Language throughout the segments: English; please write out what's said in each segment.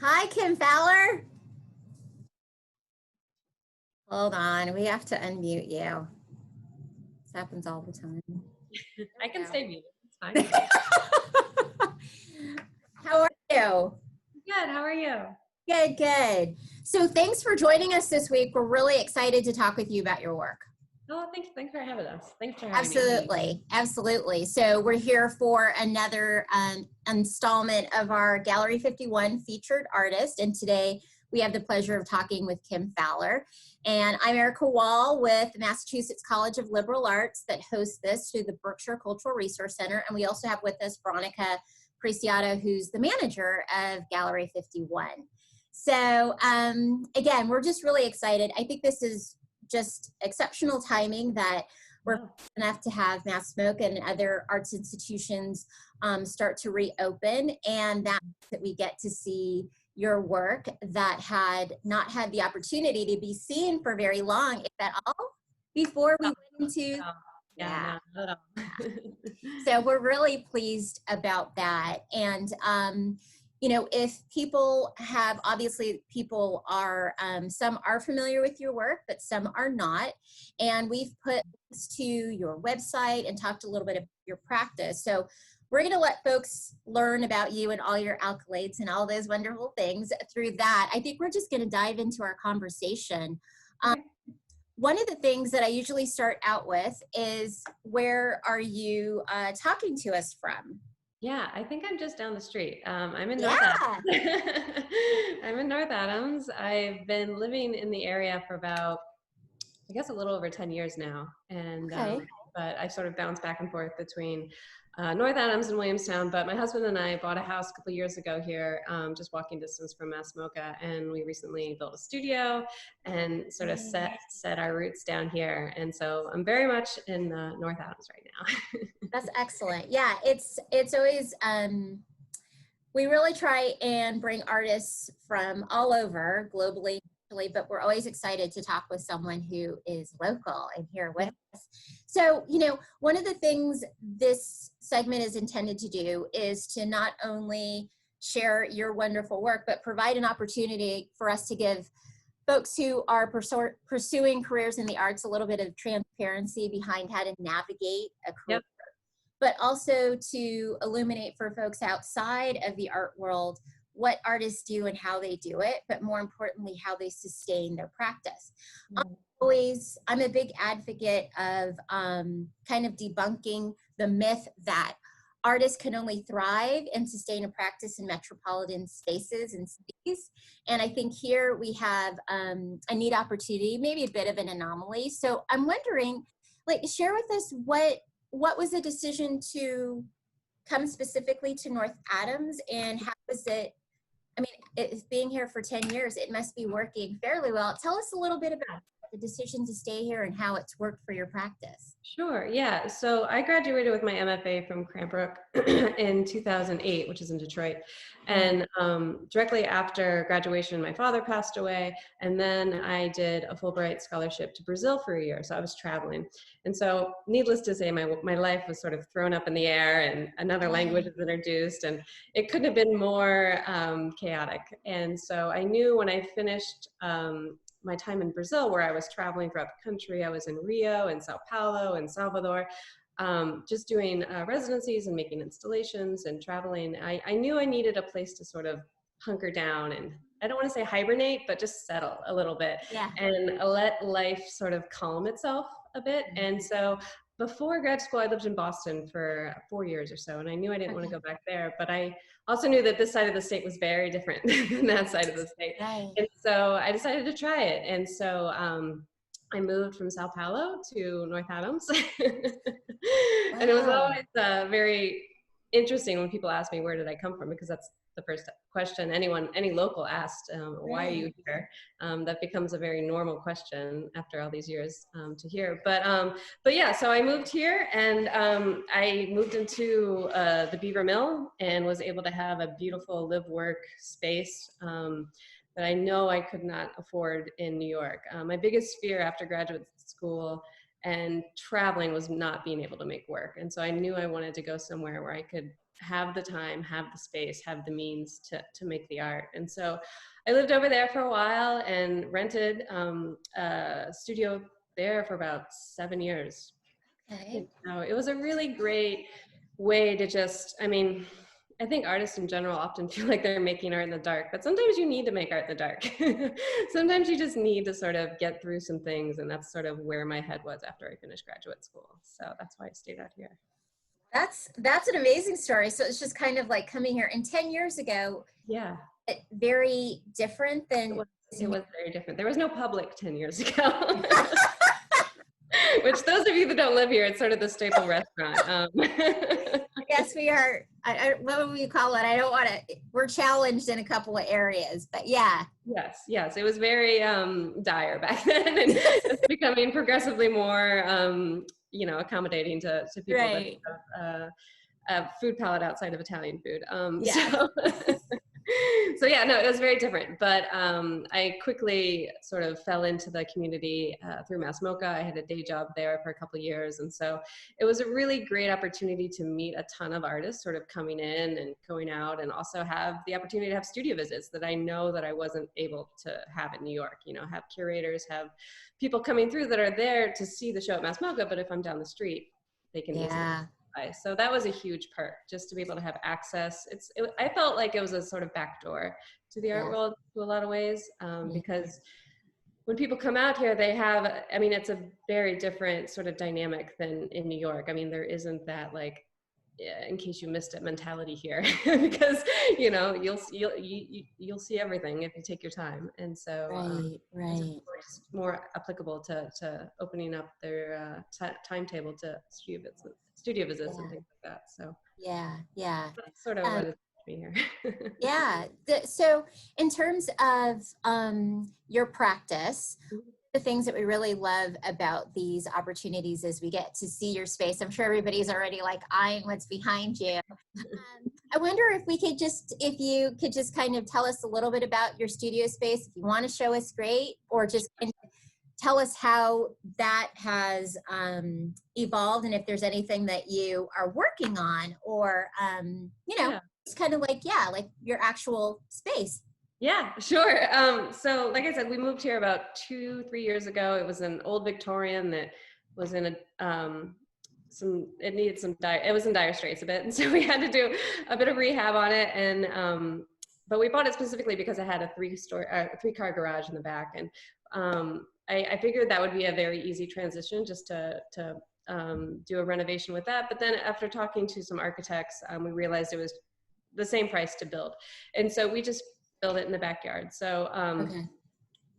Hi, Kim Faler. Hold on, we have to unmute you. This happens all the time. I can stay muted. It's fine. How are you? Good. How are you? Good, good. So thanks for joining us this week. We're really excited to talk with you about your work. Oh, thanks for having us. Thanks for having me. Absolutely, absolutely. So we're here for another installment of our Gallery 51 featured artist, and today we have the pleasure of talking with Kim Faler. And I'm Erica Wall with the Massachusetts College of Liberal Arts that hosts this through the Berkshire Cultural Resource Center. And we also have with us Veronica Preciado, who's the manager of Gallery 51. So again, we're just really excited. I think this is just exceptional timing that we're enough to have Mass Smoke and other arts institutions start to reopen, and that we get to see your work that had not had the opportunity to be seen for very long, if at all, before we went into Yeah. No, not at all. So we're really pleased about that. And you know, if people have, obviously people are, some are familiar with your work, but some are not. And we've put links to your website and talked a little bit about your practice. So we're going to let folks learn about you and all your accolades and all those wonderful things through that. I think we're just going to dive into our conversation. Okay. One of the things that I usually start out with is, where are you talking to us from? Yeah, I think I'm just down the street. I'm in North Adams. I'm in North Adams. I've been living in the area for about, I guess, a little over 10 years now. And Okay. but I sort of bounce back and forth between North Adams and Williamstown. But my husband and I bought a house a couple of years ago here, just walking distance from Massamoka, and we recently built a studio and sort of set our roots down here. And so I'm very much in North Adams right now. That's excellent. Yeah, it's always we really try and bring artists from all over globally, but we're always excited to talk with someone who is local and here with us. So, you know, one of the things this segment is intended to do is to not only share your wonderful work, but provide an opportunity for us to give folks who are pursuing careers in the arts a little bit of transparency behind how to navigate a career. Yep. But also to illuminate for folks outside of the art world what artists do and how they do it, but more importantly, how they sustain their practice. I'm a big advocate of kind of debunking the myth that artists can only thrive and sustain a practice in metropolitan spaces and cities. And I think here we have a neat opportunity, maybe a bit of an anomaly. So I'm wondering, like, share with us what was the decision to come specifically to North Adams, and how was it? I mean, it's being here for 10 years, it must be working fairly well. Tell us a little bit about the decision to stay here and how it's worked for your practice. Sure, yeah. So I graduated with my MFA from Cranbrook in 2008, which is in Detroit. And directly after graduation, my father passed away. And then I did a Fulbright scholarship to Brazil for a year. So I was traveling. And so needless to say, my life was sort of thrown up in the air, and another language was introduced. And it couldn't have been more chaotic. And so I knew when I finished my time in Brazil, where I was traveling throughout the country. I was in Rio and Sao Paulo and Salvador, just doing residencies and making installations and traveling. I knew I needed a place to sort of hunker down, and I don't want to say hibernate, but just settle a little bit and let life sort of calm itself a bit. And so before grad school, I lived in Boston for 4 years or so, and I knew I didn't want to go back there, but I also knew that this side of the state was very different than that side of the state. And so I decided to try it. And so I moved from Sao Paulo to North Adams. And it was always very interesting when people ask me, where did I come from? Because that's the first question any local asked, why are you here? That becomes a very normal question after all these years to hear. But yeah, so I moved here, and I moved into the Beaver Mill and was able to have a beautiful live-work space that I know I could not afford in New York. My biggest fear after graduate school and traveling was not being able to make work. And so I knew I wanted to go somewhere where I could have the time, have the space, have the means to make the art. And so I lived over there for a while and rented a studio there for about 7 years. Okay. So it was a really great way to just, I mean, I think artists in general often feel like they're making art in the dark, but sometimes you need to make art in the dark. Sometimes you just need to sort of get through some things, and that's sort of where my head was after I finished graduate school. So that's why I stayed out here. That's an amazing story. So it's just kind of like coming here. And 10 years ago, Yeah. very different than. It was very different. There was no public 10 years ago. Which those of you that don't live here, it's sort of the staple restaurant. I guess we are, what would we call it? I don't want to, we're challenged in a couple of areas, but yeah. Yes. It was very dire back then, and it's becoming progressively more, accommodating to people Right. that have a food palette outside of Italian food. Yeah. So yeah, no, it was very different, but I quickly sort of fell into the community through Mass Mocha. I had a day job there for a couple of years, and so it was a really great opportunity to meet a ton of artists sort of coming in and going out, and also have the opportunity to have studio visits that I know that I wasn't able to have in New York. Have curators, have people coming through that are there to see the show at Mass Mocha, but if I'm down the street, they can easily. So that was a huge perk, just to be able to have access. I felt like it was a sort of backdoor to the art world to a lot of ways, because when people come out here, it's a very different sort of dynamic than in New York. I mean, there isn't that like, in case you missed it mentality here, because you'll see everything if you take your time. And so it's more applicable to opening up their timetable to studio visits and things like that. So that's sort of what it's me here. So in terms of your practice, the things that we really love about these opportunities is we get to see your space. I'm sure everybody's already like eyeing what's behind you. I wonder if you could just kind of tell us a little bit about your studio space. If you want to show us, great, or just kind of tell us how that has evolved, and if there's anything that you are working on, or it's kind of like your actual space. Yeah, sure. So like I said, we moved here about 2-3 years ago. It was an old Victorian that was in it was in dire straits a bit. And so we had to do a bit of rehab on it. And, but we bought it specifically because it had a 3-car garage in the back. And I figured that would be a very easy transition just to do a renovation with that. But then after talking to some architects, we realized it was the same price to build. And so we just build it in the backyard. So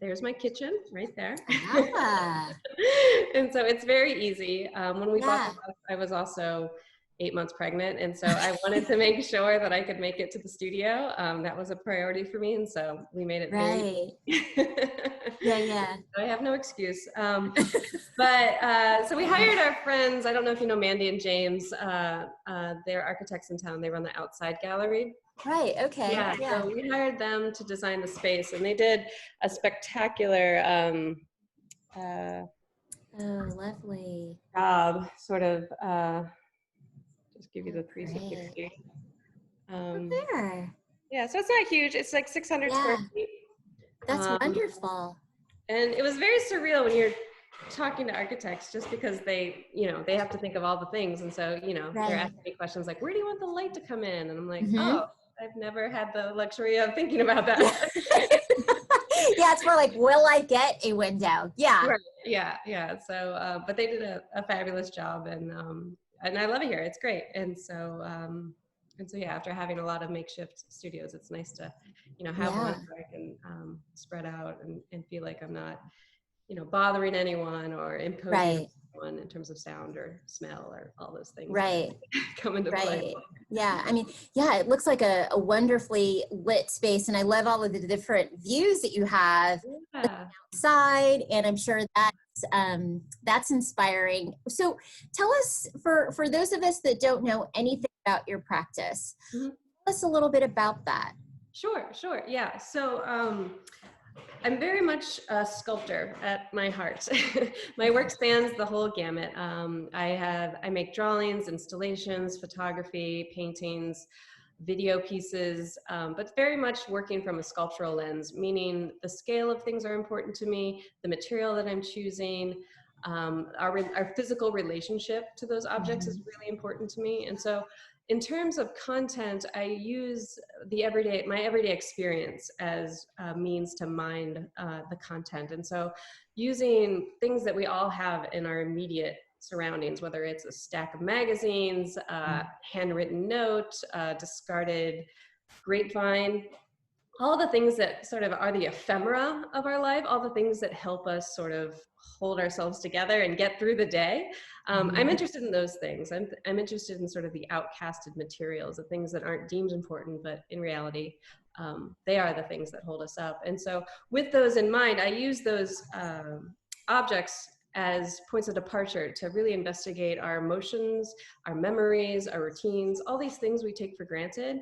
there's my kitchen right there. And so it's very easy. When we bought the house, I was also 8 months pregnant. And so I wanted to make sure that I could make it to the studio. That was a priority for me. And so we made it very I have no excuse. But so we hired our friends. I don't know if you know Mandy and James. They're architects in town. They run the Outside Gallery. Right. Okay. Yeah. So we hired them to design the space, and they did a spectacular lovely job. Sort of just give you the 360. There. Yeah. So it's not huge. It's like 600 square feet. That's wonderful. And it was very surreal when you're talking to architects, just because they have to think of all the things. And so, they're asking me questions like, where do you want the light to come in? And I'm like, oh, I've never had the luxury of thinking about that. It's more like, will I get a window? Yeah. Right. Yeah. So, but they did a fabulous job, and I love it here. It's great. And so, after having a lot of makeshift studios, it's nice to, have one where I can spread out and feel like I'm not, bothering anyone or imposing on anyone in terms of sound or smell or all those things. Come into play. Yeah. I mean, it looks like a wonderfully lit space, and I love all of the different views that you have outside, and I'm sure that's inspiring. So tell us, for those of us that don't know anything about your practice, tell us a little bit about that. Sure. Yeah. So I'm very much a sculptor at my heart. My work spans the whole gamut. I make drawings, installations, photography, paintings, video pieces, but very much working from a sculptural lens, meaning the scale of things are important to me, the material that I'm choosing, our physical relationship to those objects is really important to me. And so in terms of content, I use my everyday experience as a means to mind the content. And so using things that we all have in our immediate surroundings, whether it's a stack of magazines, handwritten note, discarded grapevine, all the things that sort of are the ephemera of our life, all the things that help us sort of hold ourselves together and get through the day. I'm interested in those things. I'm interested in sort of the outcasted materials, the things that aren't deemed important, but in reality, they are the things that hold us up. And so with those in mind, I use those objects as points of departure to really investigate our emotions, our memories, our routines, all these things we take for granted.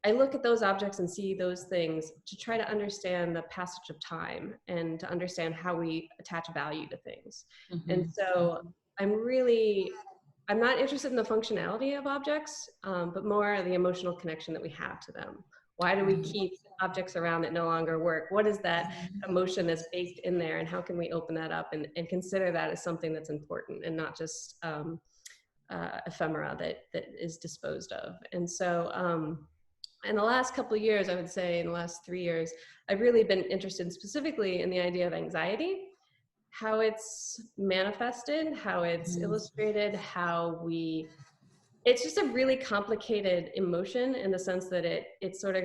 I look at those objects and see those things to try to understand the passage of time and to understand how we attach value to things. And so I'm not interested in the functionality of objects, but more the emotional connection that we have to them. Why do we keep objects around that no longer work? What is that emotion that's baked in there, and how can we open that up and consider that as something that's important and not just ephemera that is disposed of? And so in the last couple of years, I would say in the last 3 years, I've really been interested specifically in the idea of anxiety, how it's manifested, how it's illustrated, it's just a really complicated emotion in the sense that it sort of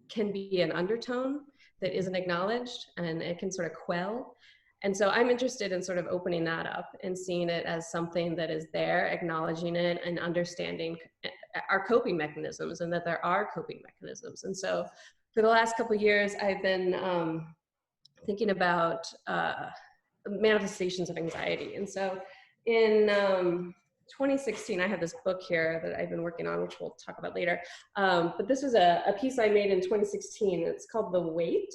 can be an undertone that isn't acknowledged, and it can sort of quell. And so I'm interested in sort of opening that up and seeing it as something that is there, acknowledging it and understanding our coping mechanisms, and that there are coping mechanisms. And so for the last couple of years, I've been thinking about manifestations of anxiety. And so in 2016, I have this book here that I've been working on, which we'll talk about later. But this was a piece I made in 2016. It's called The Weight.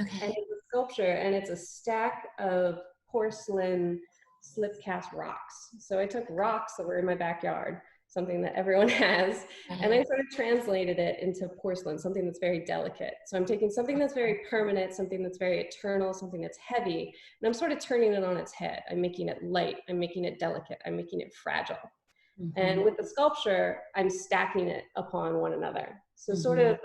Okay. And it's a sculpture, and it's a stack of porcelain slip cast rocks. So I took rocks that were in my backyard, something that everyone has, and I sort of translated it into porcelain, something that's very delicate. So I'm taking something that's very permanent, something that's very eternal, something that's heavy, and I'm sort of turning it on its head. I'm making it light, I'm making it delicate, I'm making it fragile. And with the sculpture, I'm stacking it upon one another. So sort of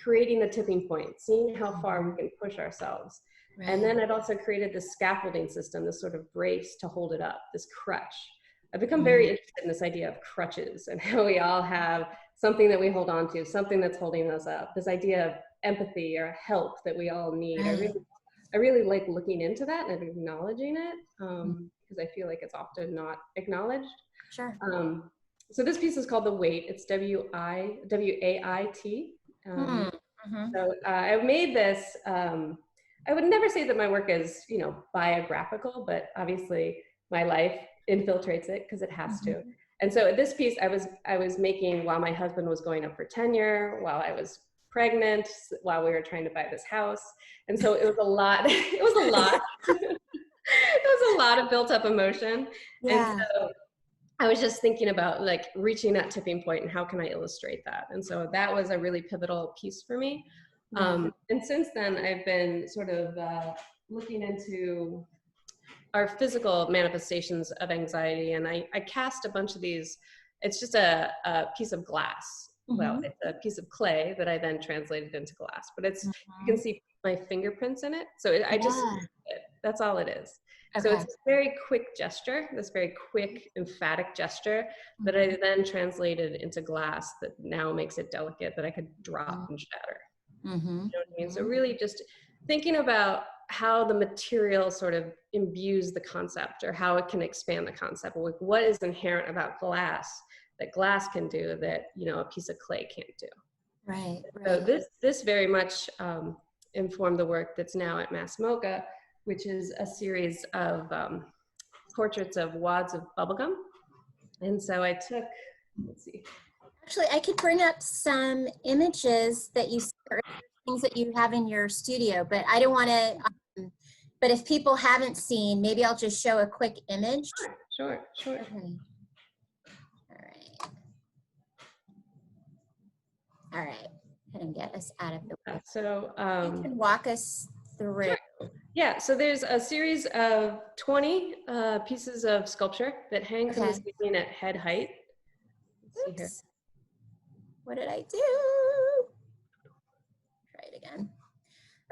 creating the tipping point, seeing how far we can push ourselves. Right. And then I've also created this scaffolding system, this sort of brace to hold it up, this crutch. I've become very interested in this idea of crutches and how we all have something that we hold on to, something that's holding us up, this idea of empathy or help that we all need. Right. I really like looking into that and acknowledging it, because I feel like it's often not acknowledged. Sure. So this piece is called The Weight. It's W-A-I-T. So I made this, I would never say that my work is, biographical, but obviously my life infiltrates it because it has to. And so this piece I was making while my husband was going up for tenure, while I was pregnant, while we were trying to buy this house. And so it was a lot, it was a lot. It was a lot of built up emotion. Yeah. And so I was just thinking about like reaching that tipping point and how can I illustrate that? And so that was a really pivotal piece for me. And since then I've been sort of looking into our physical manifestations of anxiety. And I cast a bunch of these. It's just a piece of glass. Well, it's a piece of clay that I then translated into glass, but it's, you can see my fingerprints in it. So that's all it is. Okay. So it's a very quick gesture, this very quick, emphatic gesture that I then translated into glass that now makes it delicate, that I could drop and shatter. You know what I mean? So really just thinking about how the material sort of imbues the concept, or how it can expand the concept. Like what is inherent about glass that glass can do that, a piece of clay can't do. Right. So this very much informed the work that's now at Mass MoCA, which is a series of portraits of wads of bubblegum. And so I took, let's see. Actually, I could bring up some images that you things that you have in your studio, but I don't want to, but if people haven't seen, maybe I'll just show a quick image. Sure. Okay. All right. All right. And get us out of the way. So you can walk us through. Sure. Yeah, so there's a series of 20 pieces of sculpture that hang from the ceiling at head height. Let's see here. What did I do? Try it again.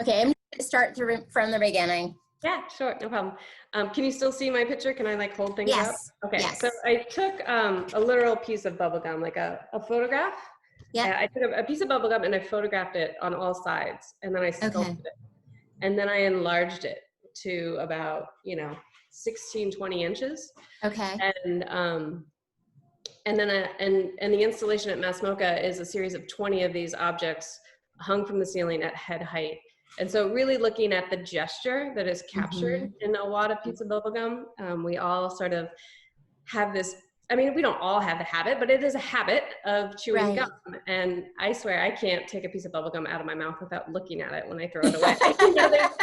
Okay, I'm going to start from the beginning. Yeah, sure, no problem. Can you still see my picture? Can I like hold things up? Okay, yes. So I took a literal piece of bubble gum, like a photograph. Yeah. I took a piece of bubble gum and I photographed it on all sides, and then I sculpted it. And then I enlarged it to about, 16, 20 inches. Okay. And then and the installation at MassMocha is a series of 20 of these objects hung from the ceiling at head height. And so really looking at the gesture that is captured in a wad of pizza bubblegum, we all sort of have this, we don't all have the habit, but it is a habit of chewing gum. And I swear I can't take a piece of bubble gum out of my mouth without looking at it when I throw it away.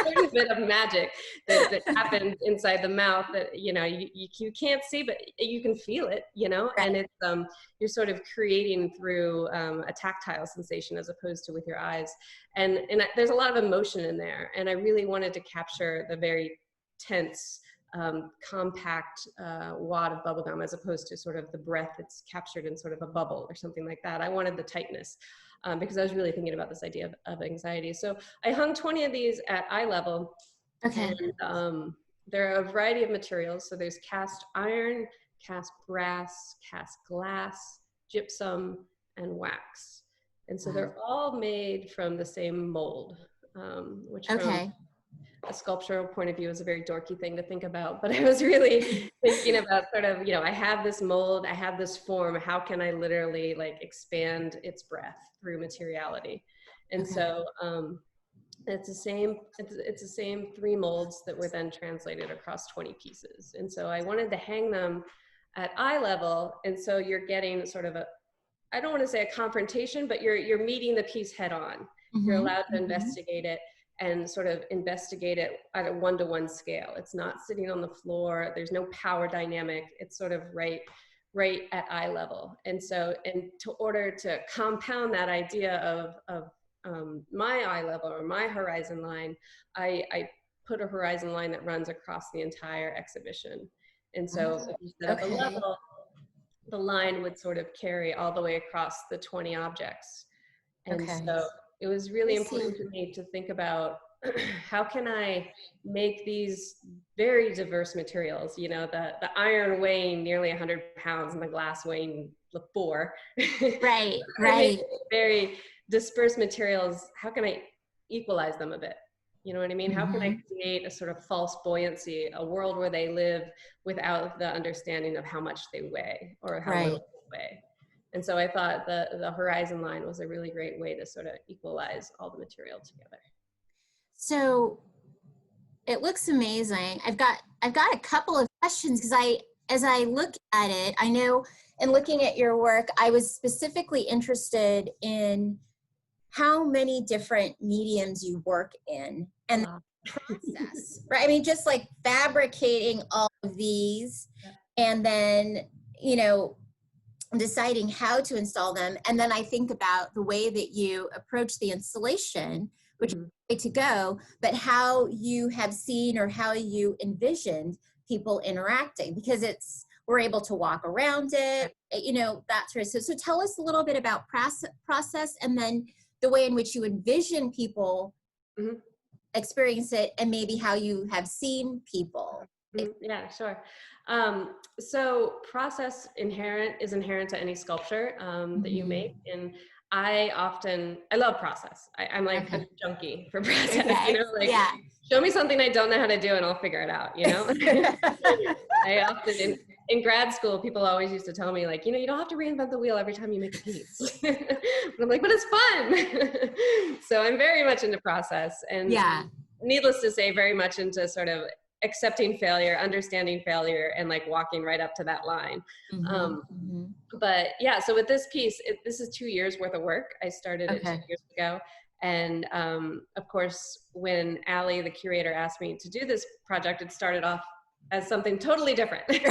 There's a bit of magic that happens inside the mouth that, you can't see, but you can feel it, and it's, you're sort of creating through a tactile sensation as opposed to with your eyes. And there's a lot of emotion in there. And I really wanted to capture the very tense, compact wad of bubblegum as opposed to sort of the breath that's captured in sort of a bubble or something like that. I wanted the tightness because I was really thinking about this idea of anxiety. So I hung 20 of these at eye level. Okay. And there are a variety of materials. So there's cast iron, cast brass, cast glass, gypsum, and wax. And so they're all made from the same mold, which from a sculptural point of view is a very dorky thing to think about, but I was really thinking about sort of, I have this mold, I have this form, how can I literally like expand its breath through materiality? And so it's the same 3 molds that were then translated across 20 pieces. And so I wanted to hang them at eye level. And so you're getting sort of I don't want to say a confrontation, but you're meeting the piece head on. You're allowed to investigate it and sort of investigate it at a 1-to-1 scale. It's not sitting on the floor. There's no power dynamic. It's sort of right at eye level. And so, in order to compound that idea of my eye level or my horizon line, I put a horizon line that runs across the entire exhibition. And so if you set up a level, the line would sort of carry all the way across the 20 objects. And so it was really important to me to think about how can I make these very diverse materials, the iron weighing nearly 100 pounds and the glass weighing 4. Right. Very dispersed materials. How can I equalize them a bit? You know what I mean? How can I create a sort of false buoyancy, a world where they live without the understanding of how much they weigh or how little they weigh? And so I thought the horizon line was a really great way to sort of equalize all the material together. So it looks amazing. I've got a couple of questions because as I look at it, I know in looking at your work, I was specifically interested in how many different mediums you work in and the process, right? Just like fabricating all of these and then, deciding how to install them. And then I think about the way that you approach the installation, which is the way to go, but how you have seen or how you envisioned people interacting, because we're able to walk around it, that sort of stuff. So tell us a little bit about process and then the way in which you envision people experience it and maybe how you have seen people. Yeah, sure. So process is inherent to any sculpture that you make. And I love process. I'm like a junkie for process, show me something I don't know how to do and I'll figure it out, I often, in grad school, people always used to tell me like, you don't have to reinvent the wheel every time you make a piece. But I'm like, but it's fun. So I'm very much into process and needless to say, very much into sort of accepting failure, understanding failure, and like walking right up to that line. But yeah, so with this piece, this is 2 years worth of work. I started it 2 years ago. And of course, when Allie, the curator, asked me to do this project, it started off as something totally different. You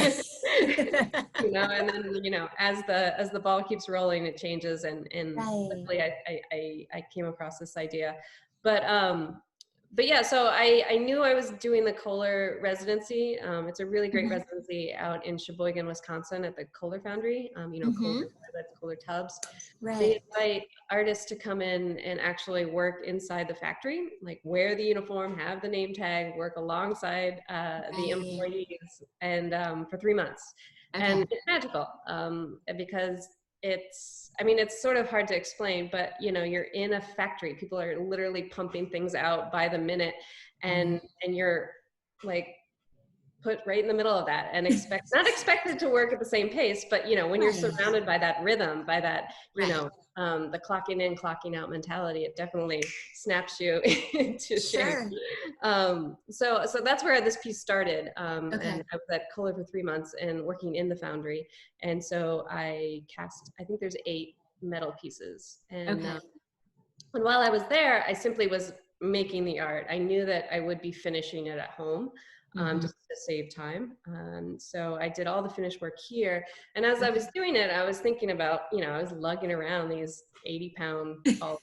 know, and then, you know, as the ball keeps rolling, it changes, and luckily I came across this idea. But yeah, so I knew I was doing the Kohler Residency. It's a really great residency out in Sheboygan, Wisconsin, at the Kohler Foundry. You know, Kohler toilets, Kohler tubs. They invite artists to come in and actually work inside the factory, like wear the uniform, have the name tag, work alongside the employees, and for 3 months. And it's magical because I mean, it's sort of hard to explain, but you know, you're in a factory. People are literally pumping things out by the minute, and you're like put right in the middle of that, and not expected to work at the same pace, but you know, when you're surrounded by that rhythm, by that, you know, the clocking in, clocking out mentality, it definitely snaps you into shape. So that's where this piece started. And I was at Kohler for 3 months and working in the foundry. And so I think there's 8 metal pieces. And while I was there, I simply was making the art. I knew that I would be finishing it at home. Just to save time. So I did all the finished work here. And as I was doing it, I was thinking about, you know, I was lugging around these 80-pound balls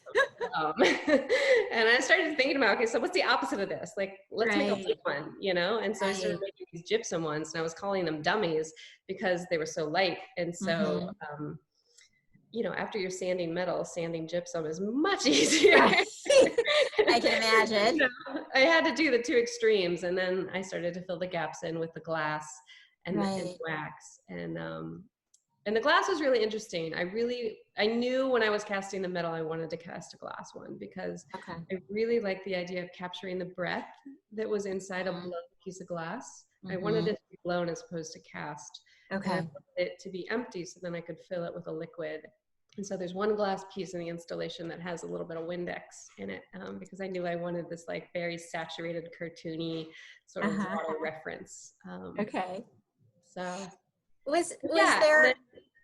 and I started thinking about, okay, so what's the opposite of this? Like, let's make a big one, you know? And so I started making these gypsum ones, and I was calling them dummies because they were so light. And so, you know, after you're sanding metal, sanding gypsum is much easier. I can imagine. You know, I had to do the 2 extremes, and then I started to fill the gaps in with the glass and the wax. And the glass was really interesting. I knew when I was casting the metal, I wanted to cast a glass one because I really liked the idea of capturing the breath that was inside a blown piece of glass. I wanted it to be blown as opposed to cast. And I wanted it to be empty so then I could fill it with a liquid. And so there's one glass piece in the installation that has a little bit of Windex in it because I knew I wanted this like very saturated, cartoony sort of water reference. So was there?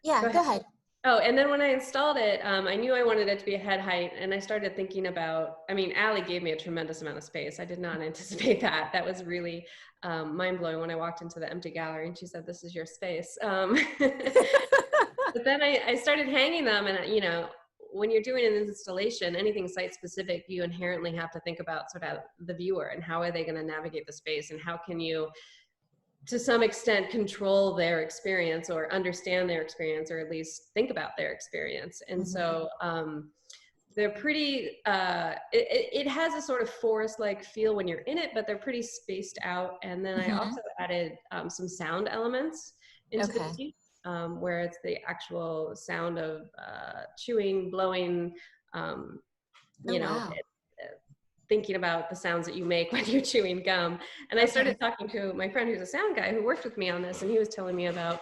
Go ahead. Oh, and then when I installed it, I knew I wanted it to be a head height, and I started thinking about, I mean, Allie gave me a tremendous amount of space. I did not anticipate that. That was really mind-blowing when I walked into the empty gallery and she said, "This is your space." But then I started hanging them, and you know, when you're doing an installation, anything site-specific, you inherently have to think about sort of the viewer and how are they going to navigate the space, and how can you, to some extent, control their experience or understand their experience, or at least think about their experience. And so they're pretty, it has a sort of forest-like feel when you're in it, but they're pretty spaced out. And then I also added some sound elements into the piece, where it's the actual sound of chewing, blowing, you know, thinking about the sounds that you make when you're chewing gum. And I started talking to my friend who's a sound guy who worked with me on this, and he was telling me about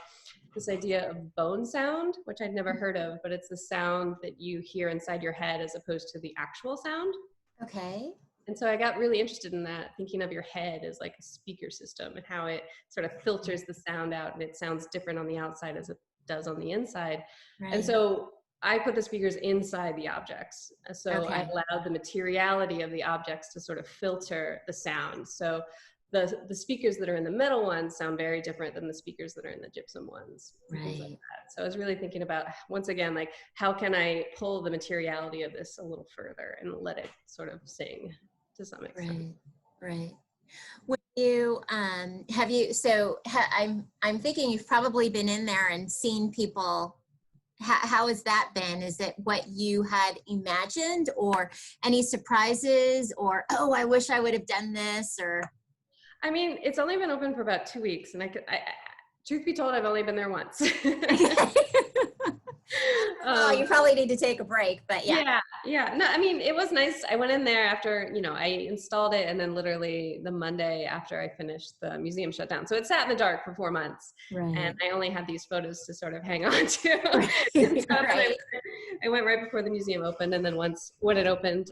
this idea of bone sound, which I'd never heard of, but it's the sound that you hear inside your head as opposed to the actual sound. And so I got really interested in that, thinking of your head as like a speaker system and how it sort of filters the sound out, and it sounds different on the outside as it does on the inside. And so I put the speakers inside the objects. So I allowed the materiality of the objects to sort of filter the sound. So the speakers that are in the metal ones sound very different than the speakers that are in the gypsum ones. Things like that. So I was really thinking about, once again, like, how can I pull the materiality of this a little further and let it sort of sing to some extent. When you I'm thinking you've probably been in there and seen people. How has that been? Is it what you had imagined, or any surprises, or, oh, I wish I would have done this, or? I mean, it's only been open for about 2 weeks, and truth be told, I've only been there once. Oh, you probably need to take a break, but yeah. No, I mean, it was nice. I went in there after, you know, I installed it, and then literally the Monday after I finished, the museum shut down. So it sat in the dark for 4 months, and I only had these photos to sort of hang on to. I went right before the museum opened, and then when it opened.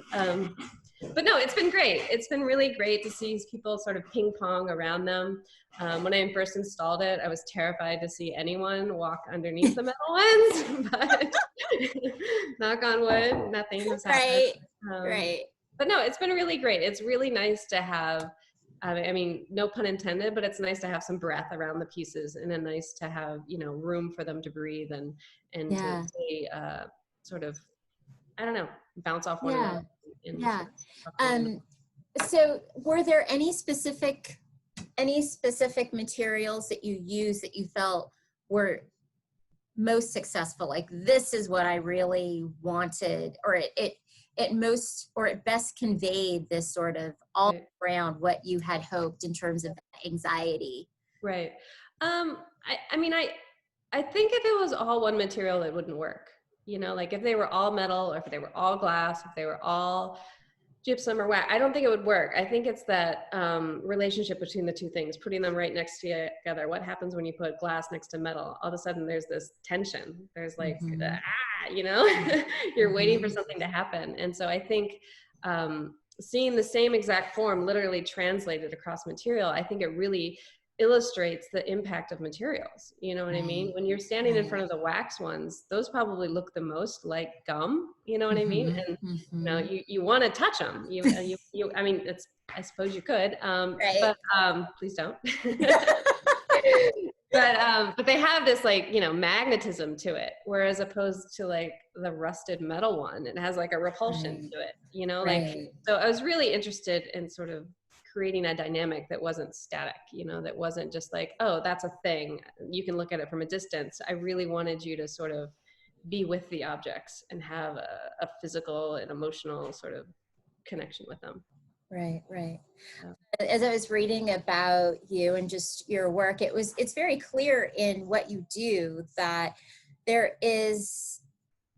But no, it's been great. It's been really great to see people sort of ping pong around them. When I first installed it, I was terrified to see anyone walk underneath the metal ones, but knock on wood, nothing has happened. Right. But no, it's been really great. It's really nice to have, I mean, no pun intended, but it's nice to have some breath around the pieces, and then nice to have, you know, room for them to breathe and to Yeah. stay, sort of, I don't know, bounce off one another Yeah. and Yeah. sort of talk to one another. So were there any specific materials that you used that you felt were most successful? Like, this is what I really wanted, or it best conveyed this sort of all Right. around what you had hoped in terms of anxiety. Right. I mean, I think if it was all one material, it wouldn't work. You know, like if they were all metal, or if they were all glass, if they were all gypsum or wax, I don't think it would work. I think it's that relationship between the two things, putting them right next to together. What happens when you put glass next to metal? All of a sudden there's this tension. There's like, Mm-hmm. you know, you're waiting for Mm-hmm. something to happen. And so I think seeing the same exact form literally translated across material, I think it really illustrates the impact of materials. You know what I mean? Right. When you're standing in front Right. of the wax ones, those probably look the most like gum. You know what I mean? Mm-hmm. And you know, Mm-hmm. you want to touch them. I mean, it's, I suppose you could, Right. but please don't. But they have this, like, you know, magnetism to it, whereas opposed to like the rusted metal one, it has like a repulsion Right. to it, you know, like, Right. so I was really interested in sort of creating a dynamic that wasn't static, you know, that wasn't just like, oh, that's a thing, you can look at it from a distance. I really wanted you to sort of be with the objects and have a physical and emotional sort of connection with them. Right. Right. So, As I was reading about you and just your work, it's very clear in what you do that there is,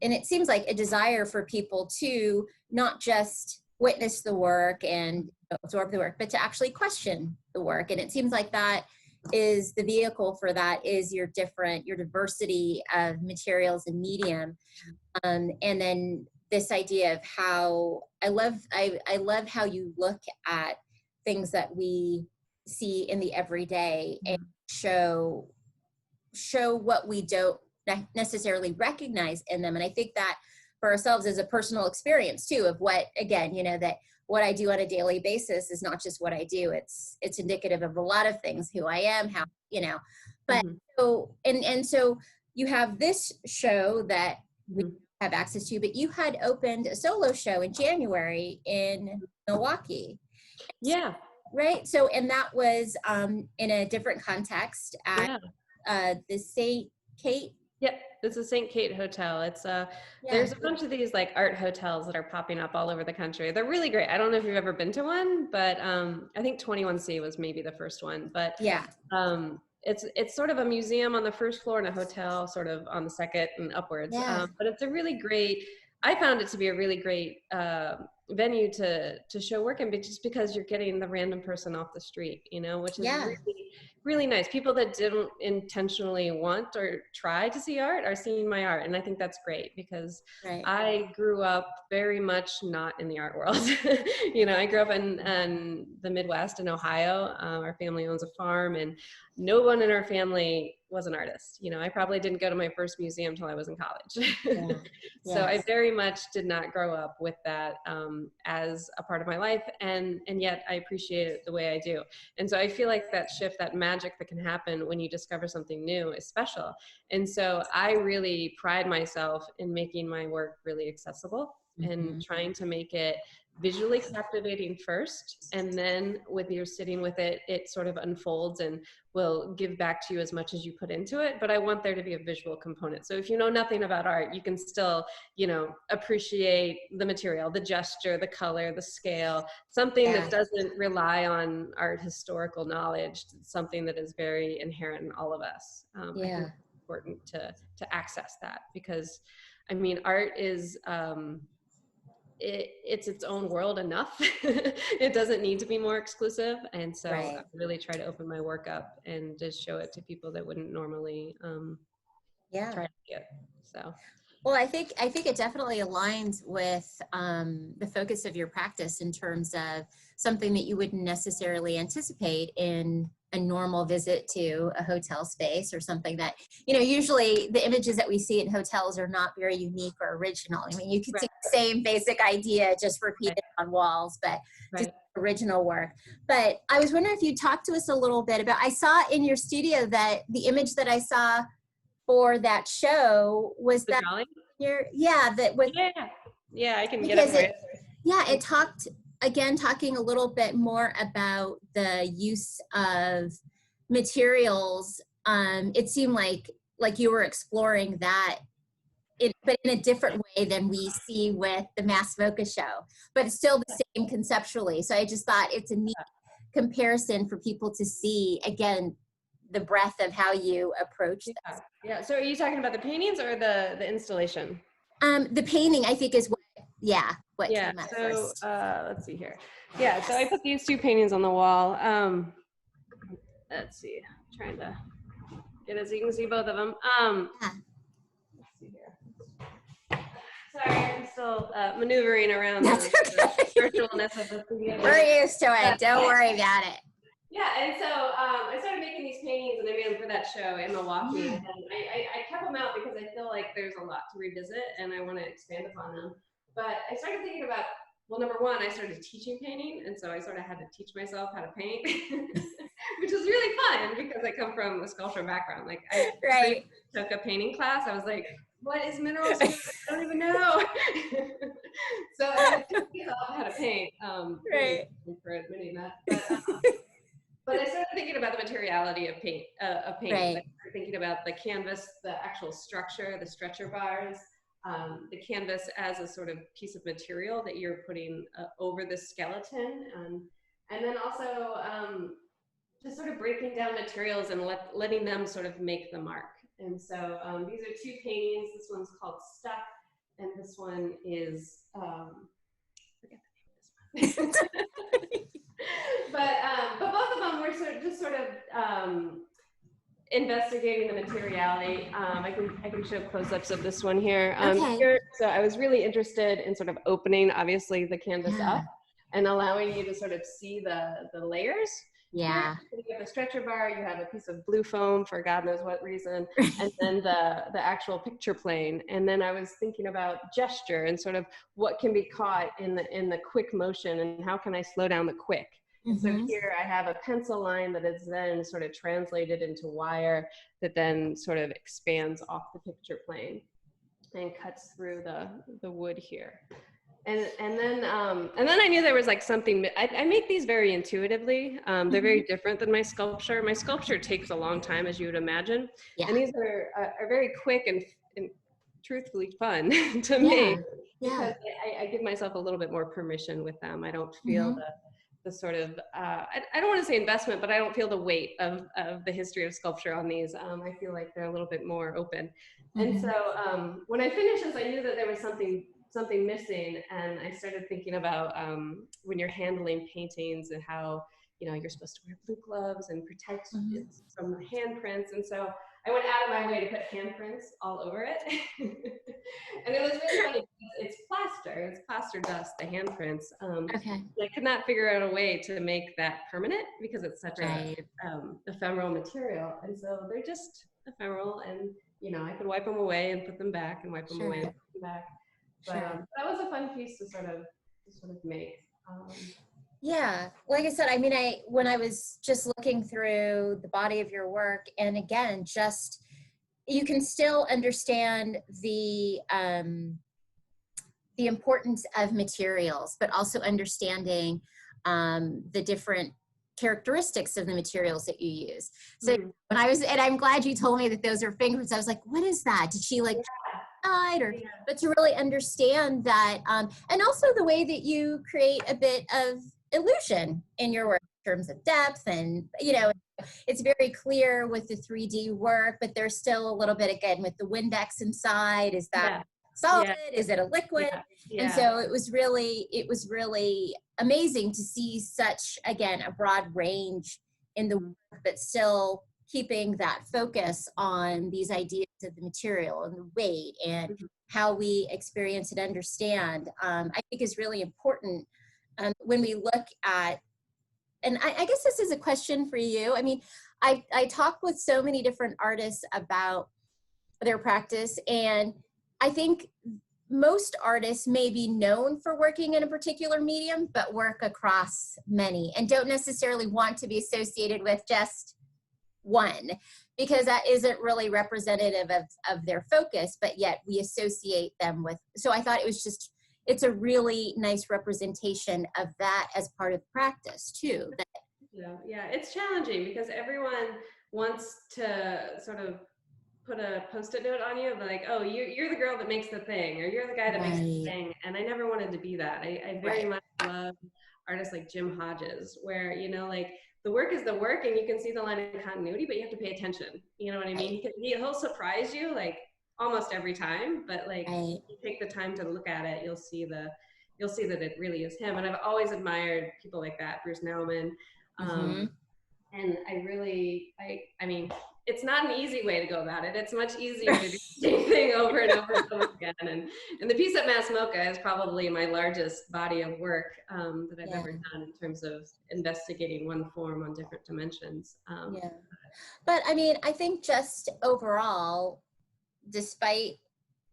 and it seems like a desire for people to not just witness the work and absorb the work, but to actually question the work. And it seems like that is the vehicle for that is your diversity of materials and medium. And then this idea of how I love how you look at things that we see in the everyday and show what we don't necessarily recognize in them. And I think that for ourselves is a personal experience too of what, again, you know, that what I do on a daily basis is not just what I do. It's indicative of a lot of things, who I am, how, you know, but mm-hmm, so, and so you have this show that we mm-hmm. have access to, but you had opened a solo show in January in Milwaukee, Yeah, right? So, and that was in a different context at yeah. the St. Kate. Yep, it's a St. Kate hotel. It's Yeah. there's a bunch of these like art hotels that are popping up all over the country. They're really great. I don't know if you've ever been to one, but I think 21C was maybe the first one. But Yeah. it's sort of a museum on the first floor and a hotel sort of on the second and upwards. Yeah. But it's a really great. I found it to be a really great venue to show work in, but just because you're getting the random person off the street, you know, which is Yeah. really nice. People that didn't intentionally want or try to see art are seeing my art. And I think that's great because Right. I grew up very much not in the art world. You know, I grew up in the Midwest in Ohio. Our family owns a farm and no one in our family was an artist. You know, I probably didn't go to my first museum till I was in college. Yeah. So I Yes. very much did not grow up with that as a part of my life. And yet I appreciate it the way I do. And so I feel like that shift, that magic that can happen when you discover something new is special. And so I really pride myself in making my work really accessible and Mhm. trying to make it visually captivating first. And then with your sitting with it, it sort of unfolds and will give back to you as much as you put into it. But I want there to be a visual component. So if you know nothing about art, you can still, you know, appreciate the material, the gesture, the color, the scale, something Yeah. that doesn't rely on art historical knowledge, something that is very inherent in all of us. I think Yeah. it's important to access that because, I mean, art is, it's its own world enough. It doesn't need to be more exclusive. And so I Right. really try to open my work up and just show it to people that wouldn't normally Yeah. try to see it. So Well, I think it definitely aligns with the focus of your practice in terms of something that you wouldn't necessarily anticipate in a normal visit to a hotel space, or something that, usually the images that we see in hotels are not very unique or original. I mean, you could Right, see the same basic idea just right, repeated on walls, but just right. original work. But I was wondering if you'd talk to us a little bit about, I saw in your studio that the image that I saw for that show was The that drawing? yeah, that with, Yeah, yeah, I can get it because for you. it talked, again, talking a little bit more about the use of materials. It seemed like you were exploring that, but in a different way than we see with the Mass Voca show, but it's still the same conceptually. So I just thought it's a neat comparison for people to see, again, the breadth of how you approach Yeah, this. yeah. So are you talking about the paintings or the installation? The painting, I think, is what Yeah, came up so first. let's see here. Yeah, so I put these two paintings on the wall. Let's see, trying to get it so you can see both of them. Yeah. Let's see here. Sorry, I'm still maneuvering around That's the okay. virtualness of the studio. We're used to it. Don't worry about it. Yeah, and so I started making these paintings and I made them for that show in Milwaukee. Yeah. And I kept them out because I feel like there's a lot to revisit and I want to expand upon them. But I started thinking about, well, number one, I started teaching painting. And so I sort of had to teach myself how to paint, which was really fun because I come from a sculpture background. Like I Right. took a painting class. I was like, what is mineral sphere? I don't even know. So I taught myself how to paint. Right. For admitting that. But I started thinking about the materiality of paint, of paintings. Right. I started thinking about the canvas, the actual structure, the stretcher bars, the canvas as a sort of piece of material that you're putting over the skeleton, and then also just sort of breaking down materials and letting them sort of make the mark. And so these are two paintings. This one's called Stuck, and this one is forget the name of this one. But both of them were sort of investigating the materiality. I can show close-ups of this one here. Okay. So I was really interested in sort of opening, obviously, the canvas Yeah. up and allowing you to sort of see the layers. Yeah. Here, you have a stretcher bar, you have a piece of blue foam for God knows what reason, and then the actual picture plane. And then I was thinking about gesture and sort of what can be caught in the quick motion and how can I slow down the quick. And so here I have a pencil line that is then sort of translated into wire that then sort of expands off the picture plane and cuts through the wood here. And then I knew there was like something. I make these very intuitively. They're very different than my sculpture. My sculpture takes a long time, as you would imagine. Yeah. And these are very quick and truthfully fun to Yeah. make Yeah. because I give myself a little bit more permission with them. I don't feel the sort of I don't want to say investment, but I don't feel the weight of the history of sculpture on these. I feel like they're a little bit more open. And so when I finished this, I knew that there was something missing, and I started thinking about when you're handling paintings and how you're supposed to wear blue gloves and protect it from handprints, and so I went out of my way to put handprints all over it. And it was really funny. It's plaster dust, the handprints. Okay. I could not figure out a way to make that permanent because it's such Right. a ephemeral material, and so they're just ephemeral, and I could wipe them away and put them back and wipe them away and put them back. But that was a fun piece to sort of make. Yeah, like I said, I mean, when I was just looking through the body of your work, and again, just you can still understand the importance of materials, but also understanding the different characteristics of the materials that you use. So when and I'm glad you told me that those are fingerprints. I was like, what is that? Did she like or but to really understand that, and also the way that you create a bit of illusion in your work in terms of depth, and it's very clear with the 3D work, but there's still a little bit again with the Windex inside. Is that solid? Is it a liquid? And so it was really amazing to see such, again, a broad range in the work, but still keeping that focus on these ideas of the material and the weight and how we experience and understand, I think is really important when we look at, and I guess this is a question for you. I mean, I talk with so many different artists about their practice, and I think most artists may be known for working in a particular medium, but work across many and don't necessarily want to be associated with just one, because that isn't really representative of their focus, but yet we associate them with. So I thought it was just, it's a really nice representation of that as part of practice too. Yeah, it's challenging because everyone wants to sort of put a post-it note on you, like, oh, you're the girl that makes the thing, or you're the guy that makes the thing. And I never wanted to be that. I very much love artists like Jim Hodges, where, you know, like, the work is the work and you can see the line of continuity, but you have to pay attention. You know what I mean? He'll surprise you like almost every time, but like you take the time to look at it, you'll see that it really is him. And I've always admired people like that, Bruce Nauman. And I mean, it's not an easy way to go about it. It's much easier to do the same thing over and over and over again. And the piece at Mass Mocha is probably my largest body of work that I've ever done in terms of investigating one form on different dimensions. But I mean, I think just overall, despite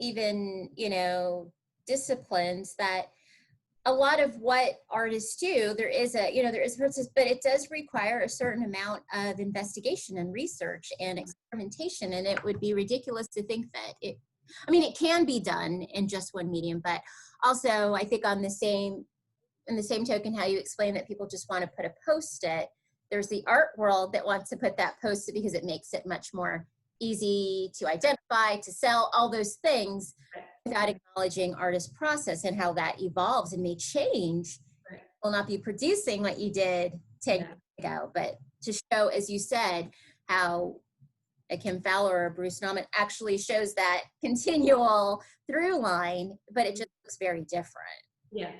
even, you know, disciplines, that a lot of what artists do, there is a process, but it does require a certain amount of investigation and research and experimentation. And it would be ridiculous to think that it can be done in just one medium, but also I think in the same token, how you explain that people just want to put a post-it, there's the art world that wants to put that post-it because it makes it much more easy to identify, to sell, all those things, without acknowledging artist process and how that evolves and may change. Will not be producing what you did 10 years ago, but to show, as you said, how a Kim Faler or Bruce Nauman actually shows that continual through line, but it just looks very different. It's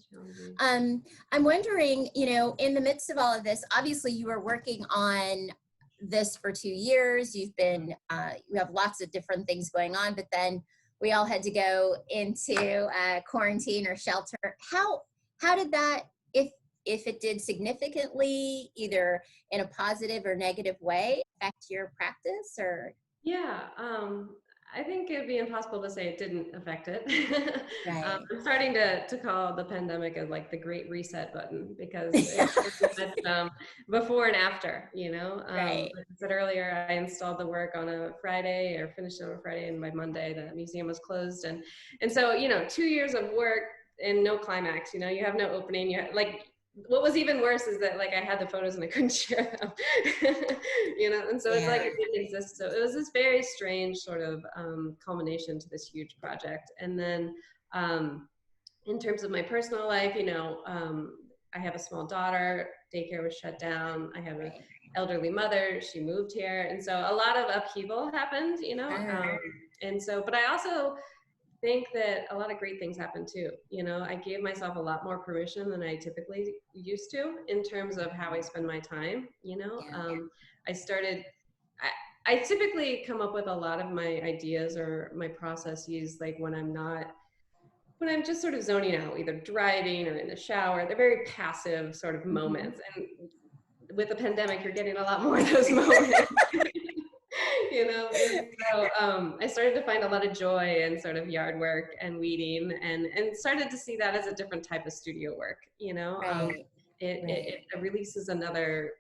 challenging. I'm wondering, you know, in the midst of all of this, obviously you were working on this for 2 years. You've been, you have lots of different things going on, but then we all had to go into quarantine or shelter. How did that, if it did significantly, either in a positive or negative way, affect your practice? Or I think it'd be impossible to say it didn't affect it. I'm starting to call the pandemic as like the great reset button, because it's before and after, you know. Like I said earlier, I installed the work on a Friday, or finished it on a Friday, and by Monday the museum was closed. And so, you know, 2 years of work and no climax, you know, you have no opening. You have, like, what was even worse is that, like, I had the photos and I couldn't share them, you know, and so it's like it didn't exist. So it was this very strange sort of culmination to this huge project. And then in terms of my personal life, you know, I have a small daughter, daycare was shut down. I have an elderly mother, she moved here. And so a lot of upheaval happened, you know, and so, but I also think that a lot of great things happened too. You know, I gave myself a lot more permission than I typically used to in terms of how I spend my time. You know, I typically come up with a lot of my ideas or my processes like when I'm just sort of zoning out, either driving or in the shower. They're very passive sort of moments. And with the pandemic, you're getting a lot more of those moments. You know, and so I started to find a lot of joy in sort of yard work and weeding, and started to see that as a different type of studio work. You know, it releases another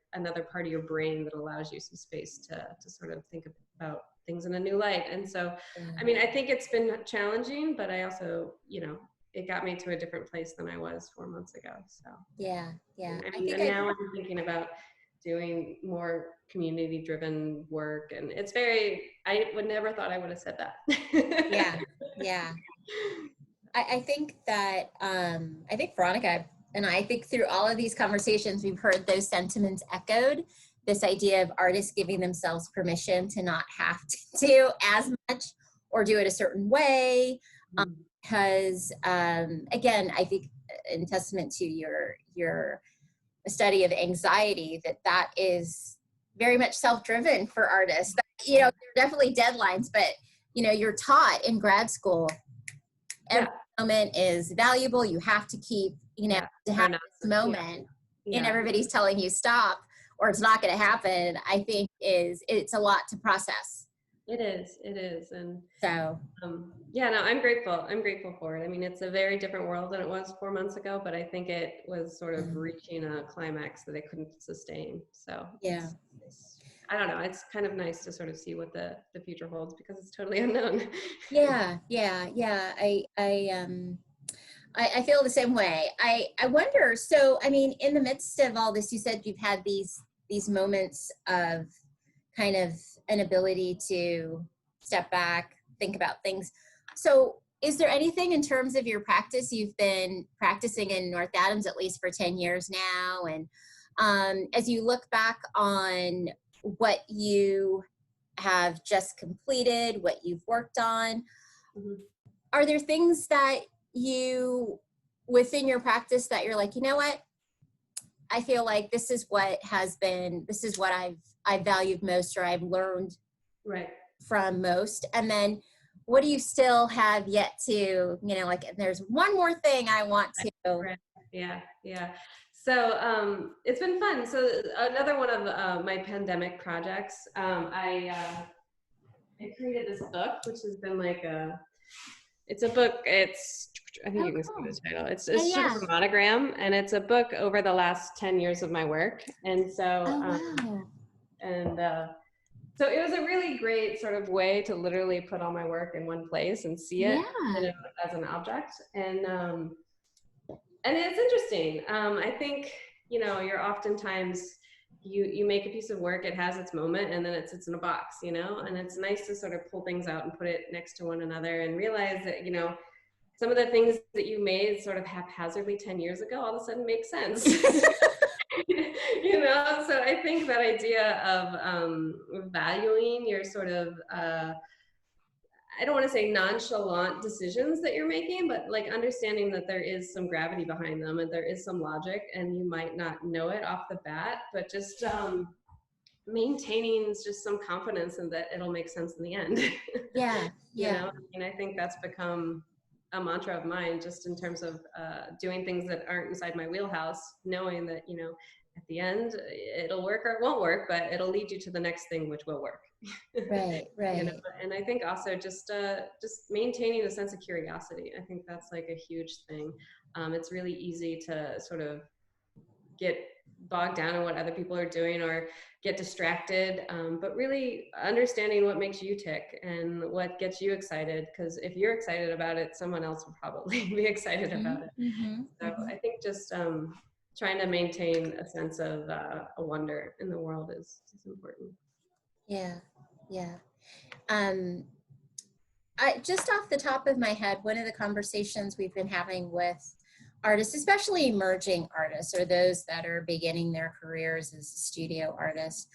part of your brain that allows you some space to sort of think about things in a new light. And so, I mean, I think it's been challenging, but I also, you know, it got me to a different place than I was 4 months ago. So I mean, now I'm thinking about doing more community-driven work, and it's I would never thought I would have said that. I think that I think Veronica and I think through all of these conversations, we've heard those sentiments echoed. This idea of artists giving themselves permission to not have to do as much or do it a certain way, because again, I think in testament to your a study of anxiety, that is very much self-driven for artists. There are definitely deadlines, but you're taught in grad school, every moment is valuable. You have to keep, to have this moment, and everybody's telling you stop or it's not going to happen, I think it's a lot to process. It is. And so, I'm grateful for it. I mean, it's a very different world than it was 4 months ago, but I think it was sort of reaching a climax that it couldn't sustain. So I don't know. It's kind of nice to sort of see what the future holds, because it's totally unknown. Yeah. I feel the same way. I wonder, so, I mean, in the midst of all this, you said you've had these moments of kind of an ability to step back, think about things. So is there anything in terms of your practice? You've been practicing in North Adams at least for 10 years now. And as you look back on what you have just completed, what you've worked on, are there things that you, within your practice, that you're like, you know what, I feel like this is what I've valued most, or I've learned from most? And then what do you still have yet to, like, there's one more thing I want to. Yeah. So it's been fun. So another one of my pandemic projects, I created this book, which has been like it's a book. I think you can see the title. It's sort of a monogram, and it's a book over the last 10 years of my work. And so, so it was a really great sort of way to literally put all my work in one place and see it as an object. And it's interesting. I think, you're oftentimes, you make a piece of work, it has its moment, and then it sits in a box, and it's nice to sort of pull things out and put it next to one another and realize that, some of the things that you made sort of haphazardly 10 years ago all of a sudden make sense. So I think that idea of valuing your sort of, I don't want to say nonchalant decisions that you're making, but like understanding that there is some gravity behind them and there is some logic, and you might not know it off the bat, but just maintaining just some confidence in that it'll make sense in the end. And I think that's become a mantra of mine, just in terms of doing things that aren't inside my wheelhouse, knowing that, at the end it'll work or it won't work, but it'll lead you to the next thing, which will work. Right. And I think also just maintaining a sense of curiosity. I think that's like a huge thing. It's really easy to sort of get bogged down in what other people are doing or get distracted, but really understanding what makes you tick and what gets you excited, because if you're excited about it, someone else will probably be excited about it. So I think just trying to maintain a sense of a wonder in the world is important. I just off the top of my head, one of the conversations we've been having with artists, especially emerging artists or those that are beginning their careers as studio artists,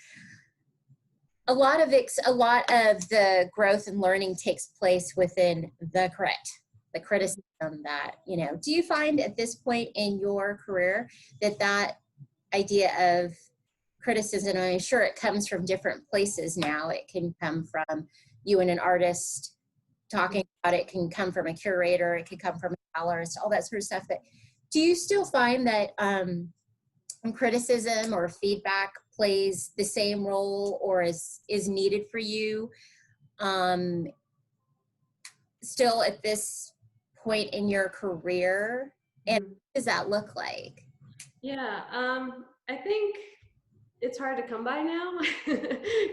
a lot of the growth and learning takes place within the criticism that, do you find at this point in your career that idea of criticism, I'm sure it comes from different places now, it can come from you and an artist talking about it, can come from a curator, it can come from a gallerist, all that sort of stuff, but do you still find that criticism or feedback plays the same role or is needed for you still at this point in your career? And what does that look like? I think it's hard to come by now.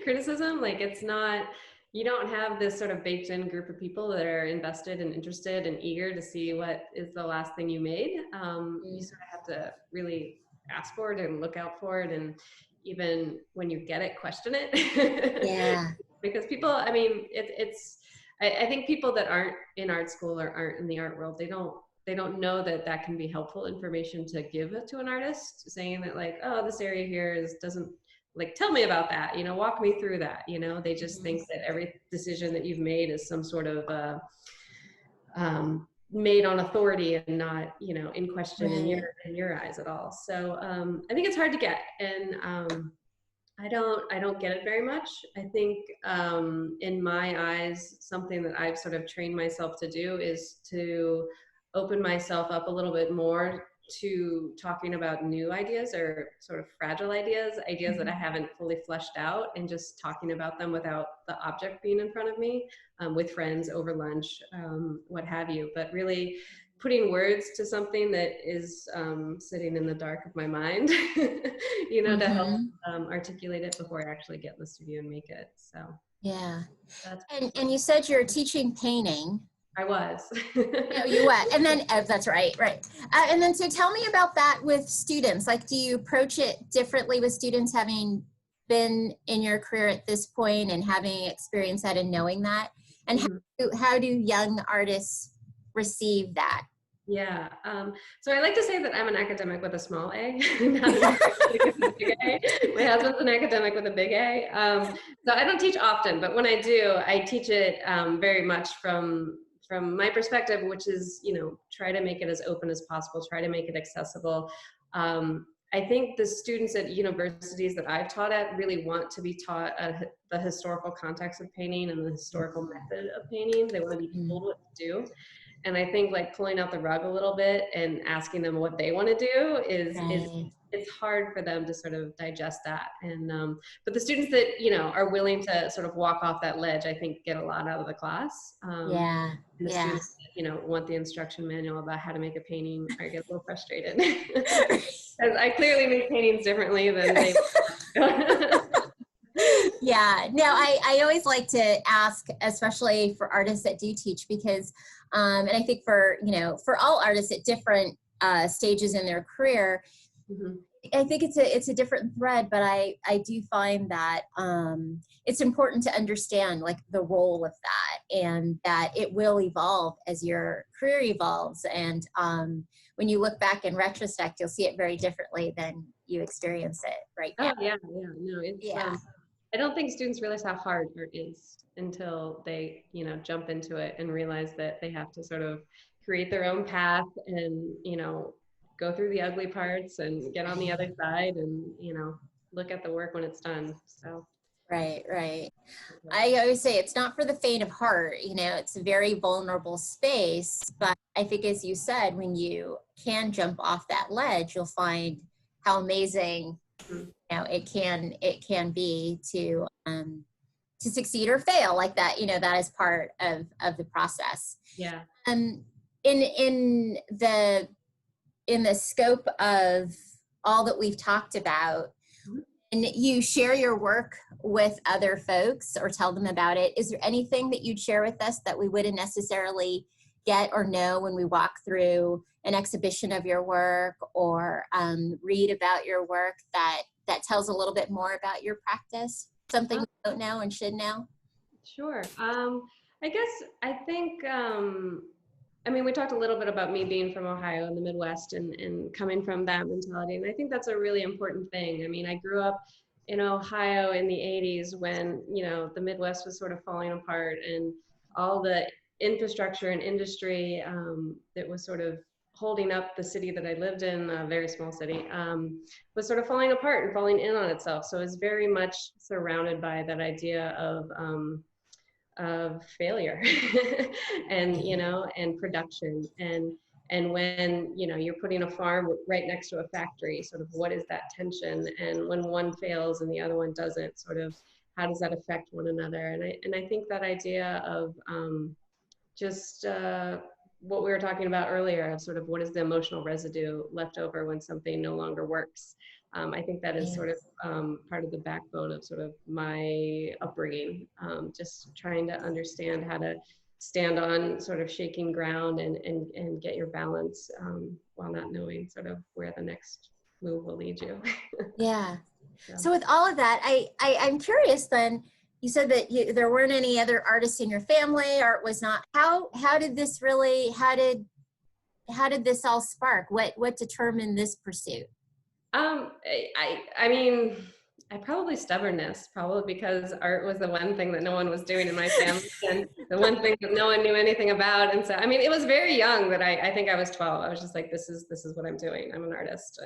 Criticism, like it's not, you don't have this sort of baked in group of people that are invested and interested and eager to see what is the last thing you made. You sort of have to really ask for it and look out for it. And even when you get it, question it. Because people, I mean, I think people that aren't in art school or aren't in the art world, they don't know that can be helpful information to give to an artist, saying that like, oh, this area here doesn't, like, tell me about that, walk me through that, they just think that every decision that you've made is some sort of made on authority and not, in question Right. in your eyes at all. So I think it's hard to get, and I don't get it very much. I think in my eyes, something that I've sort of trained myself to do is to open myself up a little bit more to talking about new ideas or sort of fragile ideas that I haven't fully fleshed out, and just talking about them without the object being in front of me, with friends over lunch, what have you. But really putting words to something that is sitting in the dark of my mind, to help Mm-hmm. articulate it before I actually get in the studio and make it. So Yeah. that's, And you said you're teaching painting. I was. No, you what? And then, oh, that's right, right. And then, so tell me about that with students. Like, do you approach it differently with students having been in your career at this point and having experienced that and knowing that? And Mhm. how do young artists receive that? Yeah. So I like to say that I'm an academic with a small a, not an academic with a big A. My husband's an academic with a big A. So I don't teach often, but when I do, I teach it very much from my perspective, which is, try to make it as open as possible, try to make it accessible. I think the students at universities that I've taught at really want to be taught the historical context of painting and the historical method of painting. They want to be told what to do. And I think like pulling out the rug a little bit and asking them what they want to do is Right. it's hard for them to sort of digest that. And but the students that are willing to sort of walk off that ledge, I think get a lot out of the class. Yeah. And the Yeah. students that, want the instruction manual about how to make a painting, I get a little frustrated because I clearly make paintings differently than they. Yeah, no, I always like to ask, especially for artists that do teach, because, and I think for, for all artists at different stages in their career, Mhm. I think it's a different thread, but I do find that it's important to understand like the role of that, and that it will evolve as your career evolves. And when you look back in retrospect, you'll see it very differently than you experience it right now. Oh yeah, yeah, no, it's Yeah. I don't think students realize how hard art is until they, jump into it and realize that they have to sort of create their own path and, go through the ugly parts and get on the other side and, look at the work when it's done. So, Right, right. yeah. I always say it's not for the faint of heart. It's a very vulnerable space. But I think, as you said, when you can jump off that ledge, you'll find how amazing Mhm. it can be to succeed or fail like that. That is part of the process. Yeah. Um, in the scope of all that we've talked about, Mhm. and you share your work with other folks or tell them about it, is there anything that you'd share with us that we wouldn't necessarily get or know when we walk through an exhibition of your work, or read about your work that tells a little bit more about your practice? Something we don't know and should know? Sure. I guess I think, I mean, we talked a little bit about me being from Ohio in the Midwest and coming from that mentality. And I think that's a really important thing. I mean, I grew up in Ohio in the 80s when, the Midwest was sort of falling apart, and all the infrastructure and industry that was sort of holding up the city that I lived in, a very small city, was sort of falling apart and falling in on itself. So it was very much surrounded by that idea of failure and and production, and when you're putting a farm right next to a factory, sort of what is that tension, and when one fails and the other one doesn't, sort of how does that affect one another. And I think that idea of just what we were talking about earlier, of sort of what is the emotional residue left over when something no longer works. I think that is sort of part of the backbone of sort of my upbringing, just trying to understand how to stand on sort of shaking ground and get your balance, while not knowing sort of where the next move will lead you. Yeah. So. So with all of that, I'm curious then. You said that there weren't any other artists in your family, or it was not. How did this really? How did this all spark? What determined this pursuit? I mean, probably stubbornness, probably because art was the one thing that no one was doing in my family and the one thing that no one knew anything about. And so, I mean, it was very young that I think I was 12. I was just like, this is what I'm doing. I'm an artist.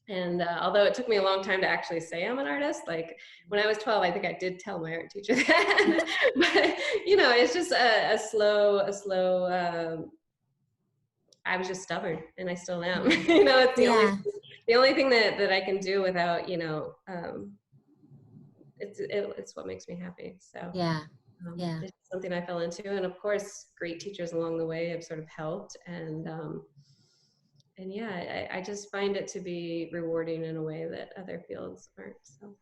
And although it took me a long time to actually say I'm an artist, like when I was 12, I think I did tell my art teacher that. But, you know, it's just a slow, I was just stubborn, and I still am. You know, it's the only thing that I can do without, you know, it's what makes me happy. So it's something I fell into, and of course, great teachers along the way have sort of helped, and yeah, I just find it to be rewarding in a way that other fields aren't. So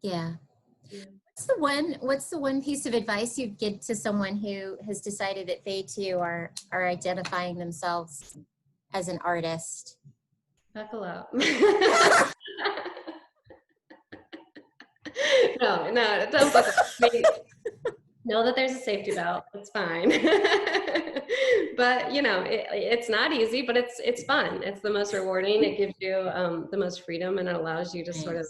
yeah. What's the one piece of advice you'd give to someone who has decided that they too are identifying themselves as an artist? Buckle up. No, don't buckle up. Know that there's a safety belt. It's fine. But you know, it's not easy, but it's fun. It's the most rewarding. It gives you the most freedom, and it allows you to sort of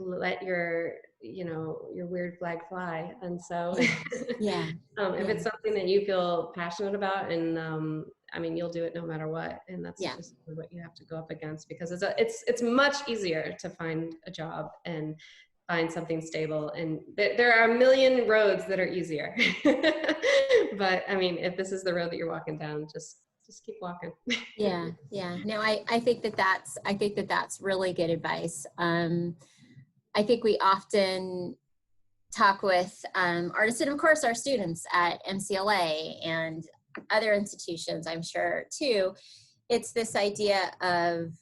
let your, you know, your weird flag fly. And so if it's something that you feel passionate about, and I mean, you'll do it no matter what. And that's just what you have to go up against, because it's much easier to find a job and find something stable, and there are a million roads that are easier. But I mean, if this is the road that you're walking down, just keep walking. No, I think that's really good advice. I think we often talk with artists, and of course our students at MCLA and other institutions, I'm sure too. It's this idea of,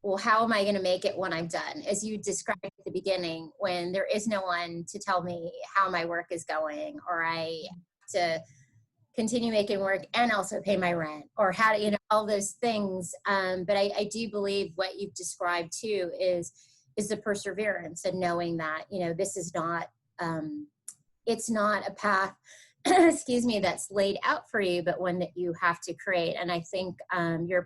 well, how am I going to make it when I'm done? As you described at the beginning, when there is no one to tell me how my work is going, or I have to continue making work and also pay my rent, or how to, you know, all those things. But I do believe what you've described too is the perseverance, and knowing that, you know, this is not, it's not a path, excuse me, that's laid out for you, but one that you have to create. And I think your